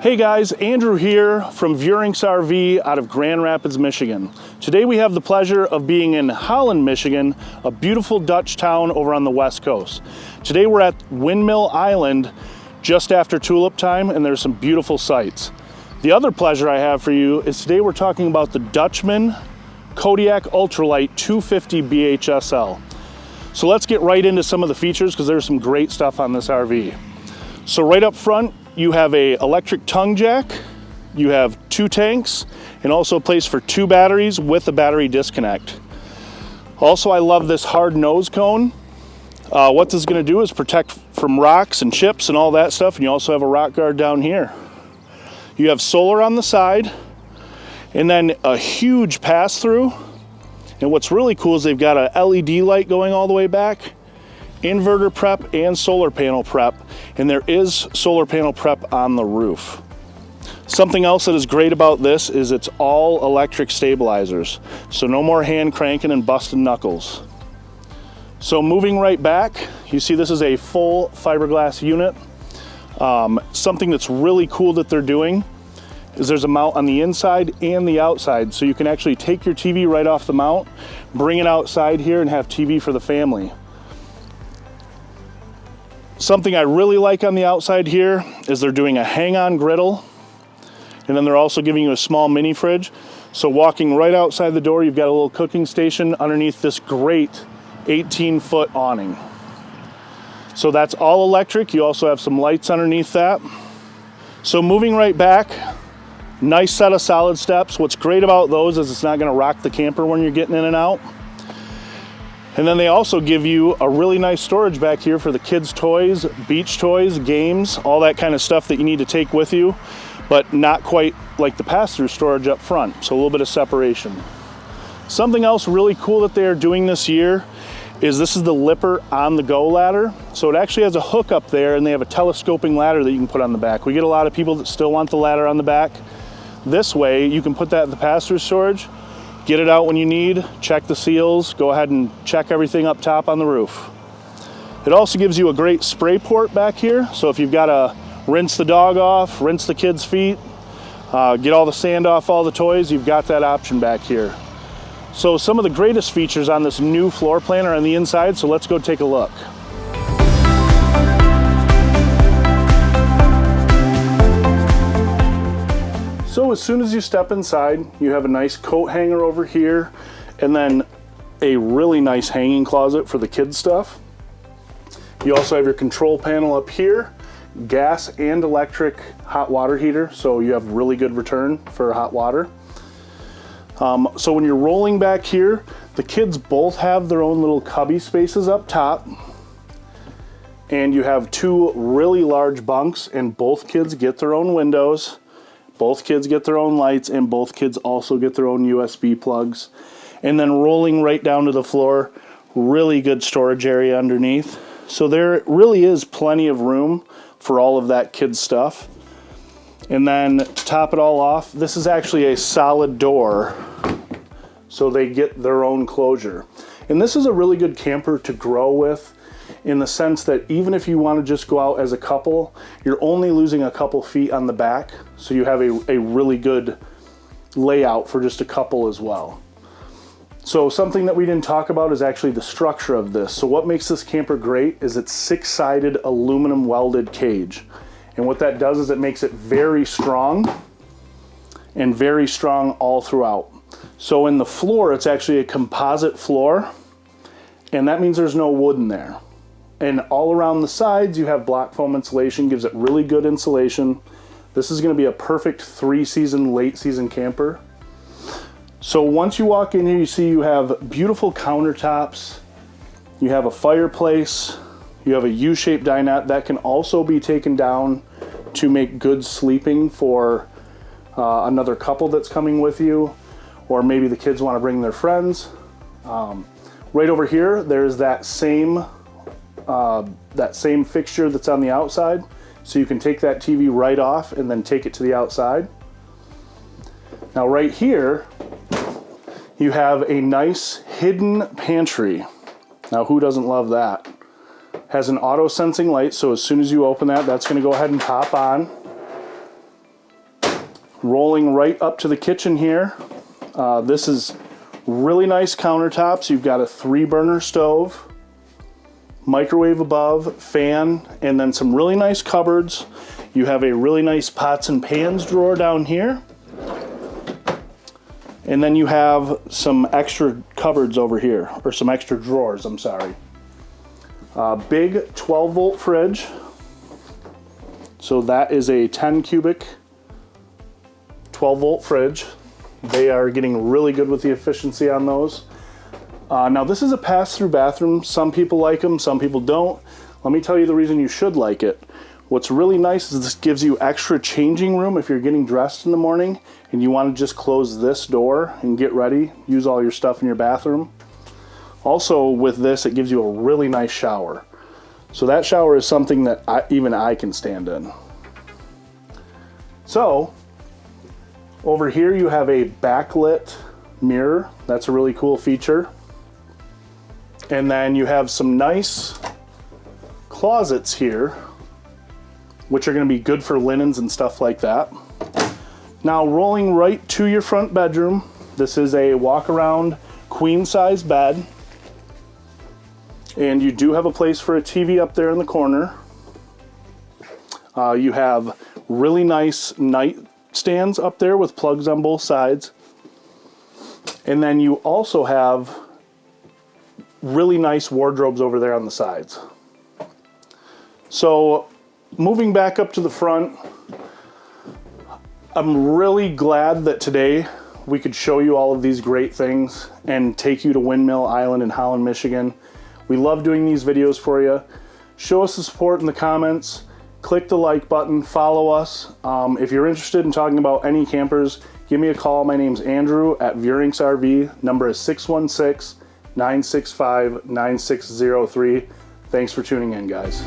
Hey guys, Andrew here from Veurink's RV out of Grand Rapids, Michigan. Today we have the pleasure of being in Holland, Michigan, a beautiful Dutch town over on the west coast. Today we're at Windmill Island just after tulip time, and there's some beautiful sights. The other pleasure I have for you is today we're talking about the Dutchmen Kodiak Ultra-Lite 250BHSL. So let's get right into some of the features because there's some great stuff on this RV. So right up front, you have a electric tongue jack, you have 2 tanks, and also a place for 2 batteries with a battery disconnect. Also, I love this hard nose cone. What this is going to do is protect from rocks and chips and all that stuff, and you also have a rock guard down here. You have solar on the side, and then a huge pass-through. And what's really cool is they've got a LED light going all the way back, inverter prep and solar panel prep, and there is solar panel prep on the roof. Something else that is great about this is it's all electric stabilizers, so no more hand cranking and busting knuckles. So moving right back, you see this is a full fiberglass unit. Something that's really cool that they're doing is there's a mount on the inside and the outside, so you can actually take your TV right off the mount, bring it outside here and have TV for the family. Something I really like on the outside here is they're doing a hang-on griddle, and then they're also giving you a small mini fridge. So walking right outside the door, you've got a little cooking station underneath this great 18-foot awning. So that's all electric. You also have some lights underneath that. So moving right back, nice set of solid steps. What's great about those is it's not going to rock the camper when you're getting in and out. And then they also give you a really nice storage back here for the kids' toys, beach toys, games, all that kind of stuff that you need to take with you, but not quite like the pass-through storage up front, so a little bit of separation. Something else really cool that they are doing this year is this is the Lipper on-the-go ladder. So it actually has a hook up there, and they have a telescoping ladder that you can put on the back. We get a lot of people that still want the ladder on the back. This way, you can put that in the pass-through storage, get it out when you need, check the seals, go ahead and check everything up top on the roof. It also gives you a great spray port back here, so if you've got to rinse the dog off, rinse the kids' feet, get all the sand off all the toys, you've got that option back here. So some of the greatest features on this new floor plan are on the inside, so let's go take a look. So as soon as you step inside, you have a nice coat hanger over here, and then a really nice hanging closet for the kids' stuff. You also have your control panel up here, gas and electric hot water heater, so you have really good return for hot water. So when you're rolling back here, the kids both have their own little cubby spaces up top, and you have 2 really large bunks, and both kids get their own windows. Both kids get their own lights, and both kids also get their own USB plugs. And then rolling right down to the floor, really good storage area underneath. So there really is plenty of room for all of that kids' stuff. And then to top it all off, this is actually a solid door, so they get their own closure. And this is a really good camper to grow with, in the sense that even if you want to just go out as a couple, you're only losing a couple feet on the back, so you have a really good layout for just a couple as well. So something that we didn't talk about is actually the structure of this. So what makes this camper great is it's 6-sided aluminum welded cage. And what that does is it makes it very strong, and very strong all throughout. So in the floor, it's actually a composite floor, and that means there's no wood in there. And all around the sides, you have block foam insulation, gives it really good insulation. This is going to be a perfect 3-season, late season camper. So once you walk in here, you see you have beautiful countertops. You have a fireplace. You have a U-shaped dinette that can also be taken down to make good sleeping for another couple that's coming with you, or maybe the kids want to bring their friends. Right over here, there's that same fixture that's on the outside, so you can take that TV right off and then take it to the outside. Now right here, you have a nice hidden pantry. Now who doesn't love that? Has an auto sensing light, so as soon as you open that, that's going to go ahead and pop on. Rolling right up to the kitchen here. This is really nice countertops. You've got a 3-burner stove, microwave above, fan, and then some really nice cupboards. You have a really nice pots and pans drawer down here. And then you have some extra cupboards over here, or some extra drawers, I'm sorry. Big 12-volt fridge. So that is a 10 cubic 12-volt fridge. They are getting really good with the efficiency on those. Now this is a pass-through bathroom. Some people like them, some people don't. Let me tell you the reason you should like it. What's really nice is this gives you extra changing room if you're getting dressed in the morning and you want to just close this door and get ready, use all your stuff in your bathroom. Also with this, it gives you a really nice shower. So that shower is something that even I can stand in. So over here you have a backlit mirror. That's a really cool feature. And then you have some nice closets here, which are going to be good for linens and stuff like that. Now rolling right to your front bedroom, this is a walk-around queen-size bed. And you do have a place for a TV up there in the corner. You have really nice nightstands up there with plugs on both sides. And then you also have really nice wardrobes over there on the sides. So moving back up to the front, I'm really glad that today we could show you all of these great things and take you to Windmill Island in Holland, Michigan. We love doing these videos for you. Show us the support in the comments. Click the like button, follow us. If you're interested in talking about any campers, give me a call. My name's Andrew at Veurink's RV. Number is 616-965-9603. Thanks for tuning in, guys.